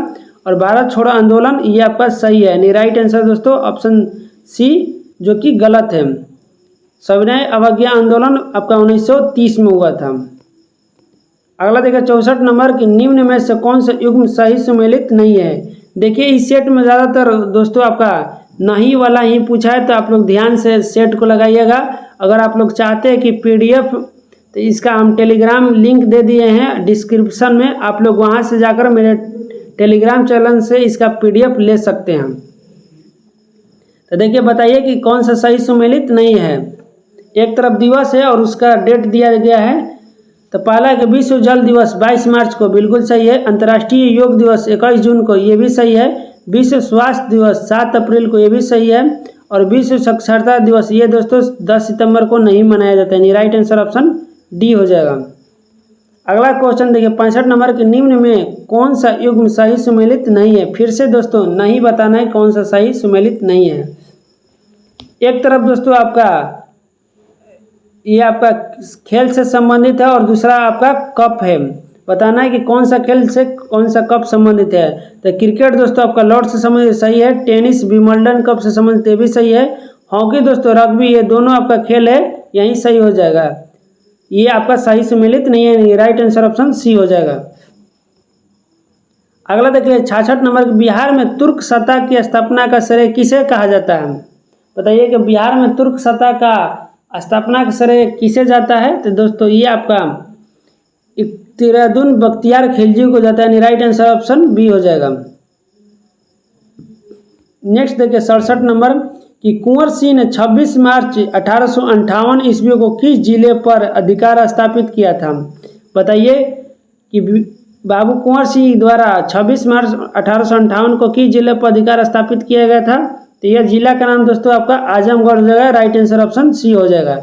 और भारत छोड़ो आंदोलन ये आपका सही है। राइट आंसर दोस्तों ऑप्शन सी जो कि गलत है। सविनय अवज्ञा आंदोलन आपका 1930 में हुआ था। अगला देखिए 64 नंबर की, निम्न में से कौन सा युग्म सही सुमेलित नहीं है? देखिए इस सेट में ज़्यादातर दोस्तों आपका नहीं वाला ही पूछा है, तो आप लोग ध्यान से सेट को लगाइएगा। अगर आप लोग चाहते हैं कि पीडीएफ, तो इसका हम टेलीग्राम लिंक दे दिए हैं डिस्क्रिप्शन में, आप लोग वहां से जाकर मेरे टेलीग्राम चैनल से इसका पीडीएफ ले सकते हैं। तो देखिए बताइए कि कौन सा सही सुमेलित नहीं है। एक तरफ दिवस है और उसका डेट दिया गया है। तो पहला है कि विश्व जल दिवस 22 मार्च को, बिल्कुल सही है। अंतर्राष्ट्रीय योग दिवस 21 जून को, ये भी सही है। विश्व स्वास्थ्य दिवस 7 अप्रैल को, ये भी सही है। और विश्व साक्षरता दिवस ये दोस्तों 10 सितंबर को नहीं मनाया जाता है। राइट आंसर ऑप्शन डी हो जाएगा। अगला क्वेश्चन देखिए 65 नंबर के, निम्न में कौन सा युग्म सही सुमेलित नहीं है। फिर से दोस्तों नहीं बताना है कौन सा सही सुमेलित नहीं है। एक तरफ दोस्तों आपका ये आपका खेल से संबंधित है और दूसरा आपका कप है। बताना है कि कौन सा खेल से कौन सा कप संबंधित है। तो क्रिकेट दोस्तों आपका लॉर्ड से संबंधित सही है। टेनिस विंबलडन कप से संबंधित ये भी सही है। हॉकी दोस्तों रग्बी, ये दोनों आपका खेल है, यही सही हो जाएगा। ये आपका सही सुमेलित नहीं है। राइट आंसर ऑप्शन सी हो जाएगा। अगला देखिए 66 नंबर के, बिहार में तुर्क सत्ता की स्थापना का श्रेय किसे कहा जाता है। बताइए कि बिहार में तुर्क सत्ता का स्थापना का श्रेय किसे जाता है। तो दोस्तों ये आपका इख्तियारुद्दीन बख्तियार खिलजी को जाता है। राइट आंसर ऑप्शन बी हो जाएगा। नेक्स्ट देखिए 67 नंबर कि कुंवर सिंह ने 26 मार्च 1858 ईस्वी को किस जिले पर अधिकार स्थापित किया था। बताइए कि बाबू कुंवर सिंह द्वारा 26 मार्च 1858 को किस जिले पर अधिकार स्थापित किया गया था। तो यह जिला का नाम दोस्तों आपका आजमगढ़ हो जाएगा। राइट आंसर ऑप्शन सी हो जाएगा।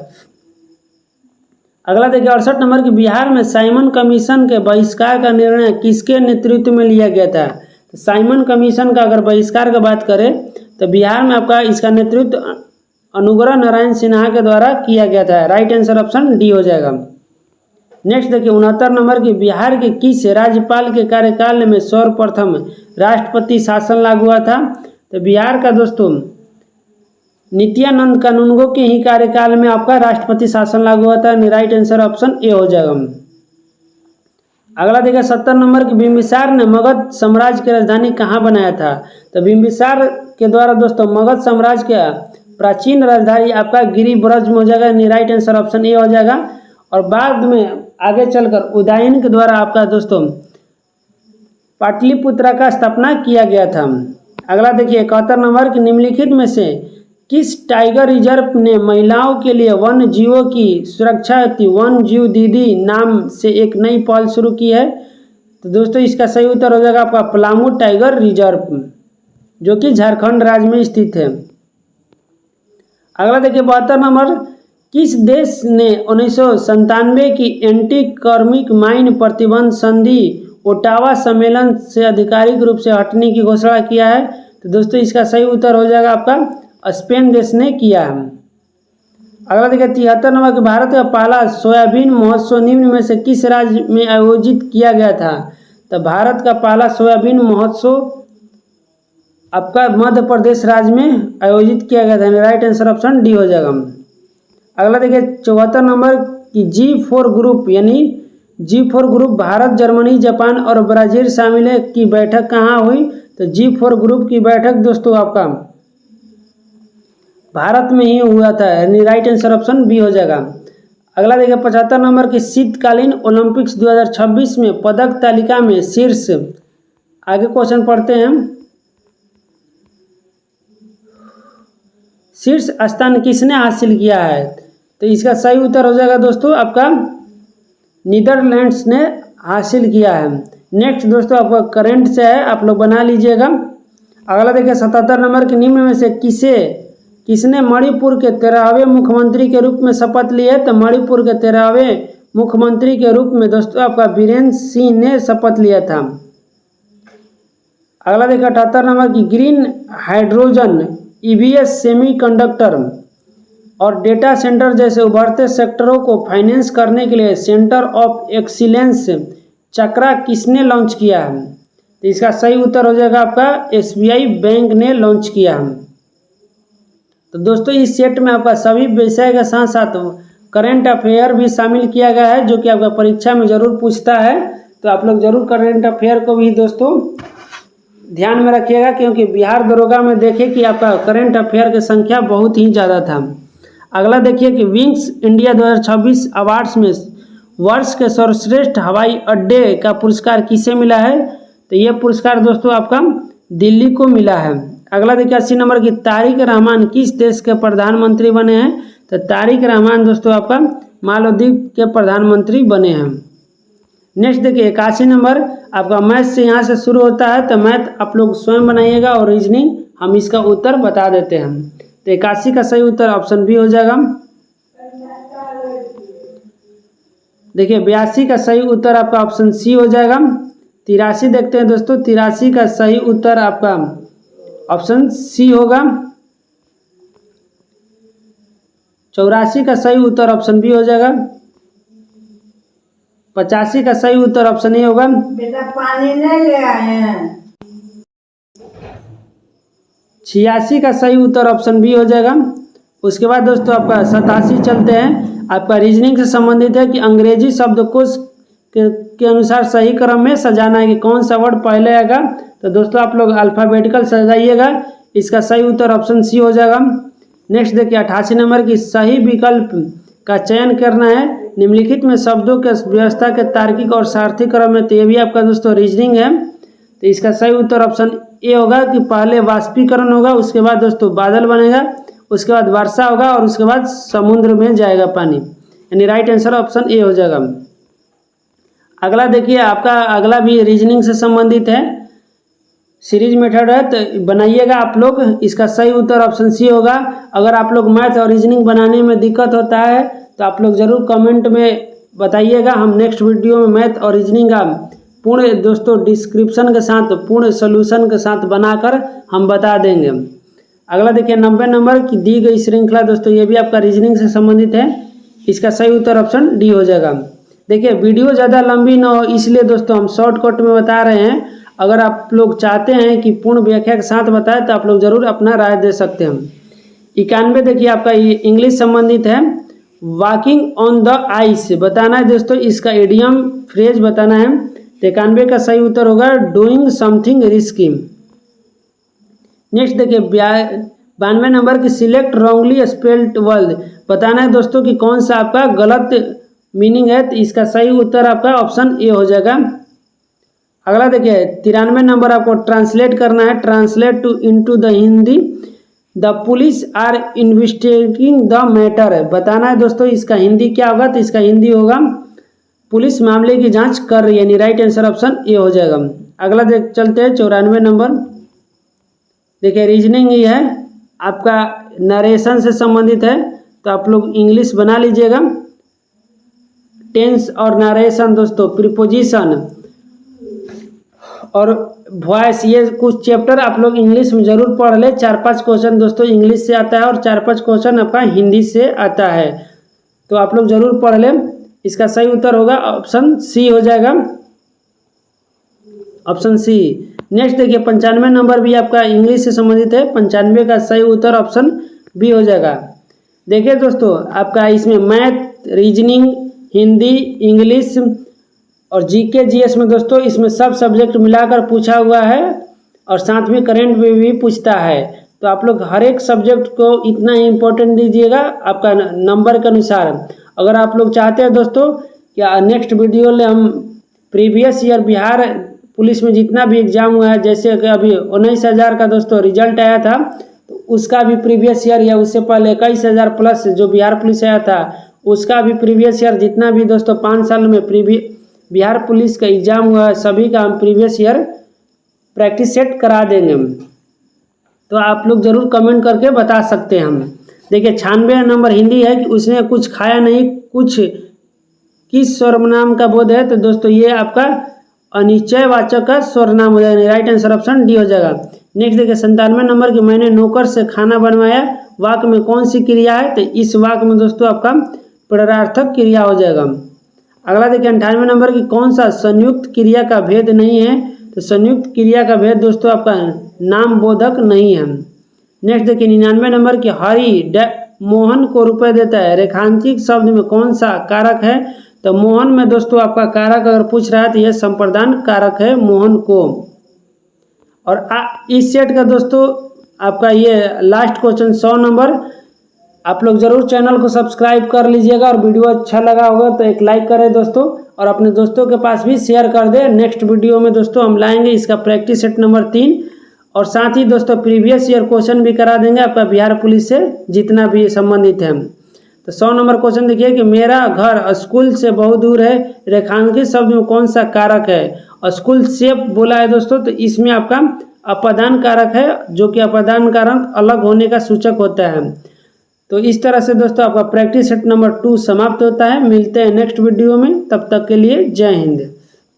अगला देखिए 68 नंबर की, बिहार में साइमन कमीशन के बहिष्कार का निर्णय किसके नेतृत्व में लिया गया था। तो साइमन कमीशन का अगर बहिष्कार की बात करें तो बिहार में आपका इसका नेतृत्व अनुग्रह नारायण सिन्हा के द्वारा किया गया था। राइट आंसर ऑप्शन डी हो जाएगा। नेक्स्ट देखिए 69 नंबर की, बिहार के किस राज्यपाल के कार्यकाल में सर्वप्रथम राष्ट्रपति शासन लागू हुआ था। तो बिहार का दोस्तों नित्यानंद कानूनगो के ही कार्यकाल में आपका राष्ट्रपति शासन लागू हुआ था। राइट आंसर ऑप्शन ए हो जाएगा। अगला देखिए 70 नंबर की, बिंबिसार ने मगध साम्राज्य की राजधानी कहाँ बनाया था। तो बिंबिसार के द्वारा दोस्तों मगध साम्राज्य का प्राचीन राजधानी आपका गिरिब्रज में हो जाएगा। राइट आंसर ऑप्शन ए हो जाएगा। और बाद में आगे चलकर उदयन के द्वारा आपका दोस्तों पाटलिपुत्र का स्थापना किया गया था। अगला देखिए 71 नंबर की, निम्नलिखित में से किस टाइगर रिजर्व ने महिलाओं के लिए वन्य जीवों की सुरक्षा हेतु वन जीव दीदी नाम से एक नई पहल शुरू की है। तो दोस्तों इसका सही उत्तर हो जाएगा आपका पलामू टाइगर रिजर्व, जो कि झारखंड राज्य में स्थित है। अगला देखिए 72 नंबर, किस देश ने 1997 की एंटी कार्मिक माइन प्रतिबंध संधि ओटावा सम्मेलन से आधिकारिक रूप से हटने की घोषणा किया है। तो दोस्तों इसका सही उत्तर हो जाएगा आपका स्पेन देश ने किया है। अगला देखिए 73 नंबर के, भारत का पहला सोयाबीन महोत्सव निम्न में से किस राज्य में आयोजित किया गया था। तो भारत का पहला सोयाबीन महोत्सव आपका मध्य प्रदेश राज्य में आयोजित किया गया था। राइट आंसर ऑप्शन डी हो जाएगा। अगला देखिए 74 नंबर की, G4 ग्रुप यानी G4 group Bharat, Germany, Japan और ब्राजील शामिल है की बैठक कहाँ हुई। तो G4 ग्रुप की बैठक दोस्तों आपका भारत में ही हुआ था। राइट आंसर ऑप्शन बी हो जाएगा। अगला देखिए 75 नंबर की, शीतकालीन ओलंपिक्स 2026 में पदक तालिका में शीर्ष, आगे क्वेश्चन पढ़ते हैं, शीर्ष स्थान किसने हासिल किया है। तो इसका सही उत्तर हो जाएगा दोस्तों आपका नीदरलैंड्स ने हासिल किया है। नेक्स्ट दोस्तों आपका करंट से है, आप लोग बना लीजिएगा। अगला देखिए 77 नंबर के, निम्न में से किसने मणिपुर के 13वें मुख्यमंत्री के रूप में शपथ ली है। तो मणिपुर के 13वें मुख्यमंत्री के रूप में दोस्तों आपका बीरेंद्र सिंह ने शपथ लिया था। अगला देखिए 78 नंबर की, ग्रीन हाइड्रोजन, ईवीएस, सेमीकंडक्टर और डेटा सेंटर जैसे उभरते सेक्टरों को फाइनेंस करने के लिए सेंटर ऑफ एक्सीलेंस चक्रा किसने लॉन्च किया है। तो इसका सही उत्तर हो जाएगा आपका एसबीआई बैंक ने लॉन्च किया है। तो दोस्तों इस सेट में आपका सभी विषय के साथ साथ करंट अफेयर भी शामिल किया गया है, जो कि आपका परीक्षा में जरूर पूछता है। तो आप लोग जरूर करंट अफेयर को भी दोस्तों ध्यान में रखिएगा, क्योंकि बिहार दरोगा में देखें कि आपका करंट अफेयर की संख्या बहुत ही ज़्यादा था। अगला देखिए कि विंग्स इंडिया 2026 अवार्ड्स में वर्ष के सर्वश्रेष्ठ हवाई अड्डे का पुरस्कार किसे मिला है। तो ये पुरस्कार दोस्तों आपका दिल्ली को मिला है। अगला देखिए 80 नंबर की, तारिक रहमान किस देश के प्रधानमंत्री बने हैं। तो तारिक रहमान दोस्तों आपका मालदीव के प्रधानमंत्री बने हैं। नेक्स्ट देखिए 81 नंबर आपका मैथ से यहाँ से शुरू होता है, तो मैथ आप लोग स्वयं बनाइएगा और रीजनिंग हम इसका उत्तर बता देते हैं। तो 81 का सही उत्तर ऑप्शन बी हो जाएगा। देखिए 82 का सही उत्तर आपका ऑप्शन सी हो जाएगा। 83 देखते हैं दोस्तों, 83 का सही उत्तर आपका ऑप्शन सी होगा। 84 का सही उत्तर ऑप्शन बी हो जाएगा। 85 का सही उत्तर ऑप्शन ए होगा। बेटा पानी नहीं ले आए हैं। 86 का सही उत्तर ऑप्शन बी हो जाएगा। उसके बाद दोस्तों आपका 87 चलते हैं, आपका रीजनिंग से संबंधित है कि अंग्रेजी शब्दकोश के अनुसार सही क्रम में सजाना है कि कौन सा वर्ड पहले आएगा। तो दोस्तों आप लोग अल्फ़ाबेटिकल सजाइएगा, इसका सही उत्तर ऑप्शन सी हो जाएगा। नेक्स्ट देखिए 88 नंबर की सही विकल्प का चयन करना है निम्नलिखित में शब्दों के व्यवस्था के तार्किक और सार्थी क्रम में। तो ये भी आपका दोस्तों रीजनिंग है, तो इसका सही उत्तर ऑप्शन ए होगा कि पहले वाष्पीकरण होगा, उसके बाद दोस्तों बादल बनेगा, उसके बाद वर्षा होगा और उसके बाद समुद्र में जाएगा पानी, यानी राइट आंसर ऑप्शन ए हो जाएगा। अगला देखिए आपका अगला भी रीजनिंग से संबंधित है, सीरीज मेथड है, तो बनाइएगा आप लोग, इसका सही उत्तर ऑप्शन सी होगा। अगर आप लोग मैथ और रीजनिंग बनाने में दिक्कत होता है तो आप लोग ज़रूर कमेंट में बताइएगा, हम नेक्स्ट वीडियो में मैथ और रीजनिंग का पूर्ण दोस्तों डिस्क्रिप्शन के साथ पूर्ण सोल्यूशन के साथ बनाकर हम बता देंगे। अगला देखिए 90 नंबर की दी गई श्रृंखला दोस्तों, ये भी आपका रीजनिंग से संबंधित है, इसका सही उत्तर ऑप्शन डी हो जाएगा। देखिए वीडियो ज़्यादा लंबी ना हो इसलिए दोस्तों हम शॉर्टकट में बता रहे हैं। अगर आप लोग चाहते हैं कि पूर्ण व्याख्या के साथ बताएं तो आप लोग ज़रूर अपना राय दे सकते हैं। 91 देखिए आपका इंग्लिश संबंधित है, वॉकिंग ऑन द आइस बताना है दोस्तों, इसका इडियम फ्रेज बताना है। 91 का सही उत्तर होगा डूइंग समथिंग रिस्की। नेक्स्ट देखिए 92 नंबर की सिलेक्ट रॉन्गली स्पेल्ड वर्ड बताना है दोस्तों कि कौन सा आपका गलत मीनिंग है, तो इसका सही उत्तर आपका ऑप्शन ए हो जाएगा। अगला देखिए 93 नंबर आपको ट्रांसलेट करना है, translate to into the Hindi the police are investigating the matter बताना है दोस्तों, इसका हिंदी क्या होगा, तो इसका हिंदी होगा पुलिस मामले की जांच कर रही है, यानी राइट आंसर ऑप्शन ए हो जाएगा। अगला देख चलते हैं 94 नंबर, देखिए रीजनिंग ही है आपका, नरेशन से संबंधित है, तो आप लोग इंग्लिश बना लीजिएगा। टेंस और नरेशन दोस्तों, प्रीपोजिशन और वॉइस, ये कुछ चैप्टर आप लोग इंग्लिश में ज़रूर पढ़ ले। 4-5 क्वेश्चन दोस्तों इंग्लिश से आता है और 4-5 क्वेश्चन आपका हिंदी से आता है, तो आप लोग ज़रूर पढ़ लें। इसका सही उत्तर होगा ऑप्शन सी हो जाएगा, ऑप्शन सी। नेक्स्ट देखिए 95 नंबर भी आपका इंग्लिश से संबंधित है, 95 का सही उत्तर ऑप्शन बी हो जाएगा। देखिए दोस्तों आपका इसमें मैथ, रीजनिंग, हिंदी, इंग्लिश और जीके जीएस में दोस्तों इसमें सब सब्जेक्ट मिलाकर पूछा हुआ है और साथ में करंट में भी पूछता है, तो आप लोग हर एक सब्जेक्ट को इतना ही इम्पोर्टेंट दीजिएगा आपका नंबर के अनुसार। अगर आप लोग चाहते हैं दोस्तों कि नेक्स्ट वीडियो में हम प्रीवियस ईयर बिहार पुलिस में जितना भी एग्जाम हुआ है, जैसे कि अभी 19,000 का दोस्तों रिजल्ट आया था, तो उसका भी प्रीवियस ईयर या उससे पहले 21,000 प्लस जो बिहार पुलिस आया था उसका भी प्रीवियस ईयर, जितना भी दोस्तों 5 साल में बिहार पुलिस का एग्ज़ाम हुआ है सभी का हम प्रीवियस ईयर प्रैक्टिस सेट करा देंगे, तो आप लोग ज़रूर कमेंट करके बता सकते हैं हम। देखिए 96 नंबर हिंदी है कि उसने कुछ खाया नहीं, कुछ किस सर्वनाम का बोध है, तो दोस्तों ये आपका अनिश्चयवाचक का सर्वनाम हो जाएगा, राइट आंसर ऑप्शन डी हो जाएगा। नेक्स्ट देखिए 97 नंबर की मैंने नौकर से खाना बनवाया वाक्य में कौन सी क्रिया है, तो इस वाक्य में दोस्तों आपका प्ररार्थक क्रिया हो जाएगा। अगला देखिए 98 नंबर की कौन सा संयुक्त क्रिया का भेद नहीं है, तो संयुक्त क्रिया का भेद दोस्तों आपका नाम बोधक नहीं है। नेक्स्ट देखिए 99 नंबर की हरि मोहन को रुपए देता है, रेखांकित शब्द में कौन सा कारक है, तो मोहन में दोस्तों आपका कारक अगर पूछ रहा है तो यह संप्रदान कारक है मोहन को। और इस सेट का दोस्तों आपका ये लास्ट क्वेश्चन 100 नंबर, आप लोग ज़रूर चैनल को सब्सक्राइब कर लीजिएगा और वीडियो अच्छा लगा होगा तो एक लाइक करें दोस्तों, और अपने दोस्तों के पास भी शेयर कर दें। नेक्स्ट वीडियो में दोस्तों हम लाएंगे इसका प्रैक्टिस सेट नंबर 3 और साथ ही दोस्तों प्रीवियस ईयर क्वेश्चन भी करा देंगे आपका बिहार पुलिस से जितना भी संबंधित है। तो 100 नंबर क्वेश्चन देखिए कि मेरा घर स्कूल से बहुत दूर है, रेखांकित शब्द में कौन सा कारक है। स्कूल से बोला है दोस्तों, तो इसमें आपका अपादान कारक है, जो कि अपादान कारक अलग होने का सूचक होता है। तो इस तरह से दोस्तों आपका प्रैक्टिस सेट नंबर 2 समाप्त होता है। मिलते हैं नेक्स्ट वीडियो में, तब तक के लिए जय हिंद।